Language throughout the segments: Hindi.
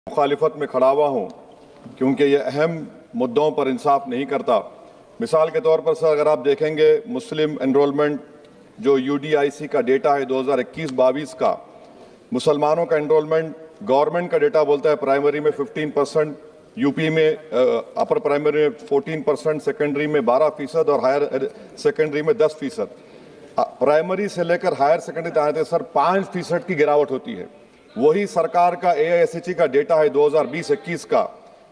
मुखालिफत में खड़ा हुआ हूं क्योंकि ये अहम मुद्दों पर इंसाफ नहीं करता। मिसाल के तौर पर सर, अगर आप देखेंगे मुस्लिम एनरोलमेंट जो यूडीआईसी का डेटा है 2021-22 का, मुसलमानों का एनरोलमेंट गवर्नमेंट का डेटा बोलता है प्राइमरी में 15%, यूपी में अपर प्राइमरी में 14%, सेकेंडरी में 12% और हायर सेकेंडरी में 10%। प्राइमरी से लेकर हायर सेकेंडरी तक आते सर 5% की गिरावट होती है। वही सरकार का एआईएसएचई का डेटा है 2020-21 का,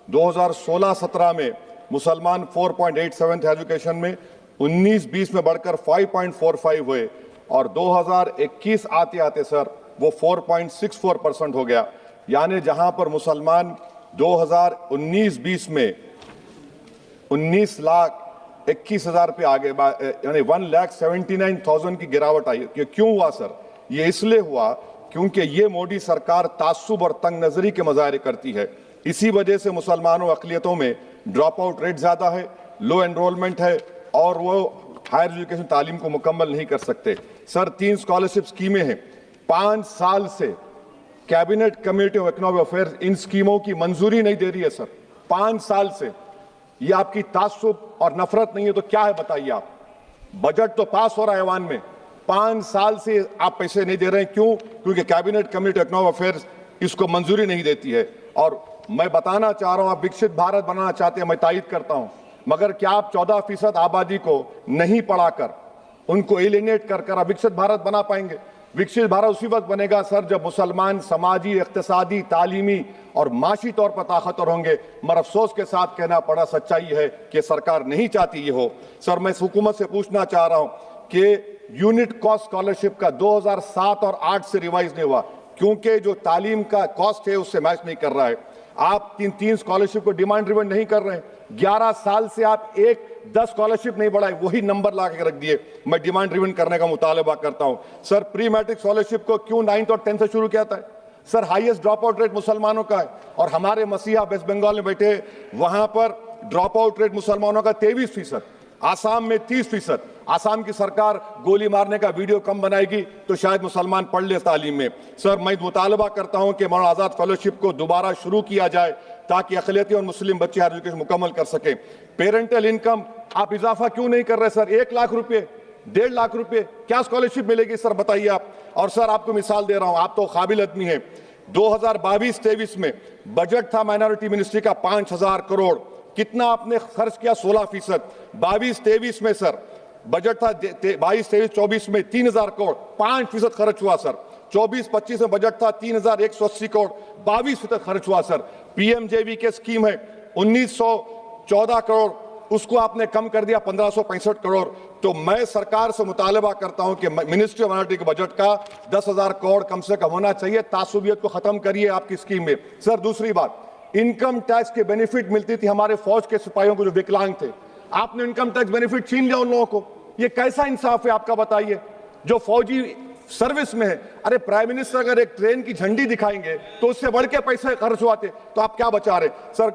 2016-17 में मुसलमान 4.87 थे एजुकेशन में, 19-20 में बढ़कर 5.45 हुए और 2021 आते आते सर वो 4.64% हो गया। यानी जहां पर मुसलमान 2019-20 में 19,21,000 पे आगे, यानी 1,79,000 की गिरावट आई। ये क्यों हुआ सर? ये इसलिए हुआ क्योंकि ये मोदी सरकार तासुब और तंग नजरी के मजाहरे करती है। इसी वजह से मुसलमानों अक़लियतों में ड्रॉप आउट रेट ज्यादा है, लो एनरोलमेंट है और वो हायर एजुकेशन तालीम को मुकम्मल नहीं कर सकते। सर 3 स्कॉलरशिप स्कीमें हैं, 5 साल से cabinet committee of economic affairs in स्कीमों की मंजूरी नहीं दे रही है सर, 5 साल से। ये आपकी तासुब और नफरत नहीं है तो क्या है बताइए आप? बजट तो पास हो रहा है ऐवान में, 5 साल से आप पैसे नहीं दे रहे हैं। क्यों? क्योंकि cabinet committee of economic affairs इसको मंजूरी नहीं देती है। और मैं बताना चाह रहा हूं, आप विकसित भारत बनाना चाहते हैं, मैं तायद करता हूं, मगर क्या आप 14% आबादी को नहीं पढ़ाकर, उनको एलिनेट कर कर विकसित भारत बना पाएंगे? विकसित भारत उसी वक्त बनेगा सर जब मुसलमान समाजी, इक्तिसादी, तालीमी और माशी तौर पर ताकतवर होंगे। मगर अफसोस के साथ कहना पड़ा, सच्चाई है कि सरकार नहीं चाहती ये हो। सर मैं हुकूमत से पूछना चाह रहा हूं कि यूनिट कॉस्ट स्कॉलरशिप का 2007 और 8 से रिवाइज नहीं हुआ क्योंकि जो तालीम का कॉस्ट है उससे मैच नहीं कर रहा है। आप 3 स्कॉलरशिप को डिमांड ड्रिवन नहीं कर रहे हैं। 11 साल से आप 10 स्कॉलरशिप नहीं बढ़ाए, वही नंबर ला के रख दिए। मैं डिमांड ड्रिवन करने का मुतालबा करता हूं। सर प्री मैट्रिक स्कॉलरशिप को क्यों 9th और 10th से शुरू किया था? Sir highest drop out rate मुसलमानों का है और हमारे मसीहा वेस्ट बंगाल में बैठे, वहां पर ड्रॉप आउट रेट मुसलमानों का 23%, आसाम में 30%। आसाम की सरकार गोली मारने का वीडियो कम बनाएगी तो शायद मुसलमान पढ़ ले तालीम में। सर मैं मुतालबा करता हूं कि मौलाना आजाद फेलोशिप को दोबारा शुरू किया जाए ताकि अक़लियती और मुस्लिम बच्चे हायर एजुकेशन मुकम्मल कर सके। पेरेंटल इनकम आप इजाफा क्यों नहीं कर रहे सर? 1 लाख रुपए, 1.5 लाख रुपए क्या स्कॉलरशिप मिलेगी सर बताइए आप? और सर आपको मिसाल दे रहा हूं, आप तो काबिल आदमी हैं। 2022-23 में बजट था माइनॉरिटी मिनिस्ट्री का 5,000 करोड़, कितना आपने खर्च किया? 16%। 22-23 में सर बजट था 22-23-24 में 3,000 करोड़, 5% खर्च हुआ सर। 24-25 में बजट था 3,180 करोड़, 22% खर्च हुआ सर। पीएमजेवी के स्कीम है 1,914 करोड़, उसको आपने कम कर दिया 1,565 करोड़। तो मैं सरकार से मुतालबा करता हूं कि मिनिस्ट्री ऑफ माइनॉरिटी के बजट का 10,000 करोड़ कम से कम होना चाहिए। तासुबियत को खत्म करिए आपकी स्कीम में। सर दूसरी बात, इनकम टैक्स के बेनिफिट मिलती थी हमारे फौज के सिपाहियों को जो विकलांग थे, आपने इनकम टैक्स बेनिफिट छीन लिया उन लोगों को। ये कैसा इंसाफ है आपका बताइए? जो फौजी सर्विस में है, अरे प्राइम मिनिस्टर अगर एक ट्रेन की झंडी दिखाएंगे तो उससे बढ़ के पैसे खर्च हुआते, तो आप क्या बचा रहे? सर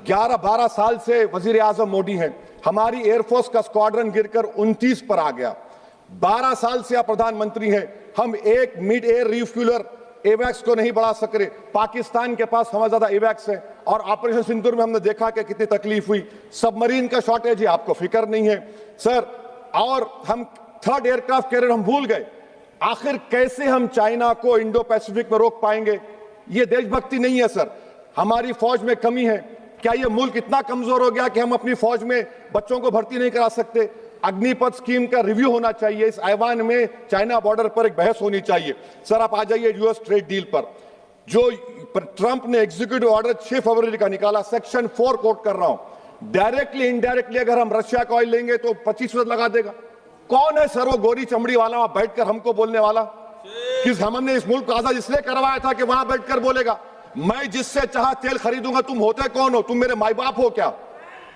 11-12 साल से वजीर आजम मोदी हैं, हमारी एयरफोर्स का स्क्वाड्रन गिरकर 29 पर आ गया। 12 साल से आप प्रधानमंत्री हैं, हम एक मिड एयर रिफ्यूलर एवैक्स को नहीं बढ़ा सक रहे। पाकिस्तान के पास हमें ज्यादा एवैक्स है और ऑपरेशन सिंदूर में हमने देखा कि कितनी तकलीफ हुई। सबमरीन का शॉर्टेज है, आपको फिक्र नहीं है सर। और हम 3rd एयरक्राफ्ट कैरियर हम भूल गए। आखिर कैसे हम चाइना को इंडो पैसिफिक में रोक पाएंगे? ये देशभक्ति नहीं है सर। हमारी फौज में कमी है। क्या ये मुल्क इतना कमजोर हो गया कि हम अपनी फौज में बच्चों को भर्ती नहीं करा सकते? अग्निपथ स्कीम का रिव्यू होना चाहिए। इस ऐवान में चाइना बॉर्डर पर एक बहस होनी चाहिए। सर आप आ जाइए यूएस ट्रेड डील पर, जो ट्रंप ने एग्जीक्यूटिव ऑर्डर 6 फरवरी का निकाला, सेक्शन 4 कोट कर रहा हूं, डायरेक्टली इनडायरेक्टली अगर हम रशिया का ऑयल लेंगे तो 25% लगा देगा। कौन है सर वो गोरी चमड़ी वाला वहां बैठकर हमको बोलने वाला? किस हमने इस मुल्क को आजाद इसलिए करवाया था कि वहां बैठकर बोलेगा मैं जिससे चाह तेल खरीदूंगा। तुम होते कौन हो? तुम मेरे माई बाप हो क्या?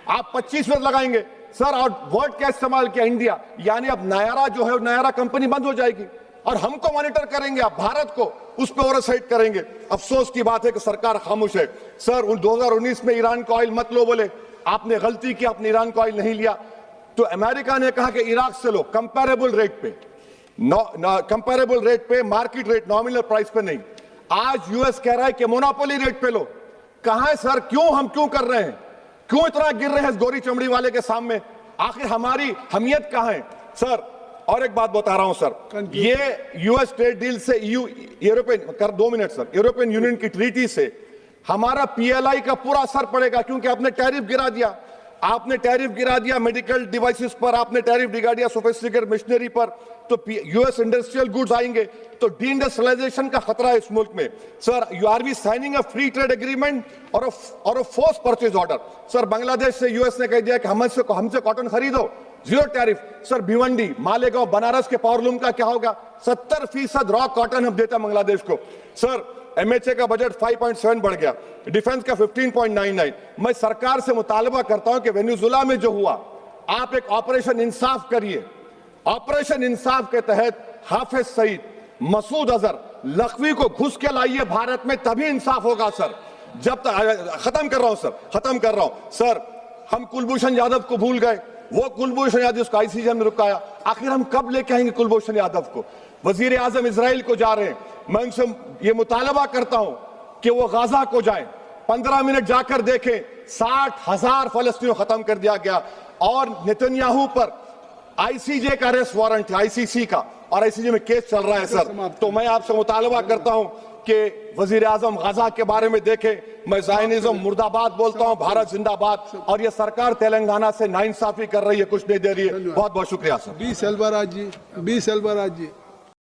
आप 25% लगाएंगे सर। और वर्ड क्या इस्तेमाल किया? इंडिया। यानी अब नायरा जो है, नायरा कंपनी बंद हो जाएगी और हमको मॉनिटर करेंगे आप, भारत को उस पर ओवरसाइट करेंगे। अफसोस की बात है कि सरकार खामोश है। सर 2019 में ईरान का ऑयल मत लो बोले, आपने गलती की, आपने ईरान का ऑयल नहीं लिया। तो अमेरिका ने कहा कि इराक से लो, कंपेरेबल रेट पे, कंपेरेबल रेट पे, मार्केट रेट, नॉमिनल प्राइस पे नहीं। आज यूएस कह रहा है कि मोनोपोली रेट पे लो। कहां है सर? हम क्यों कर रहे हैं? क्यों इतना गिर रहे हैं इस गोरी चमड़ी वाले के सामने? आखिर हमारी हमियत कहां है सर? और एक बात बता रहा हूं सर, ये यूएस ट्रेड डील से European 2 minute sir, European union की ट्रीटी से हमारा पीएलआई का पूरा असर पड़ेगा, क्योंकि आपने टैरिफ गिरा दिया। आपने टैरिफ गिरा दिया मेडिकल डिवाइसेस पर, आपने टैरिफ गिरा दिया सोफिस्टिकेटेड मशीनरी पर, तो यूएस इंडस्ट्रियल गुड्स आएंगे, तो डी-इंडस्ट्रियलाइजेशन का खतरा है इस मुल्क में। Sir, you are we signing a free trade agreement और a force purchase order? Sir, Bangladesh से यूएस ने कह दिया कि हमसे कॉटन खरीदो, 0 टैरिफ। सर, भिवंडी, मालेगांव, बनारस के पावरलूम का क्या होगा? 70% रॉ कॉटन हम देते हैं बांग्लादेश को। सर, एमएचए का बजट 5.7 बढ़ गया, डिफेंस का 15.99। मैं सरकार से मुतालबा करता हूं कि वेनेजुएला में जो हुआ, आप एक ऑपरेशन इंसाफ करिए। ऑपरेशन इंसाफ के तहत हाफिज सईद, मसूद अजहर, लखवी को घुस के लाइए भारत में, तभी इंसाफ होगा सर। जब तक खत्म कर रहा हूं सर, हम कुलभूषण यादव को भूल गए। वो कुलभूषण यादव जिसको आईसीजे हमने रुकाया, आखिर हम कब लेके आएंगे कुलभूषण यादव को? वजीर आजम इजराइल को जा रहे हैं, मैं उनसे ये मुतालबा करता हूं कि वो गाजा को जाएं, 15 मिनट जाकर देखें, 60,000 फलस्तीनियों खत्म कर दिया गया। और नेतन्याहू पर आईसीजे का अरेस्ट वारंट है, आईसीसी का, और आईसीजे में केस चल रहा है सर। तो मैं आपसे मुतालबा करता हूं कि वजीर आजम गाजा के बारे में देखें। मैं ज़ायनिज़्म मुर्दाबाद बोलता हूं, भारत जिंदाबाद। और ये सरकार तेलंगाना से नाइंसाफी कर रही है, कुछ नहीं दे रही है। बहुत बहुत शुक्रिया सर। बी सेल्वराज जी।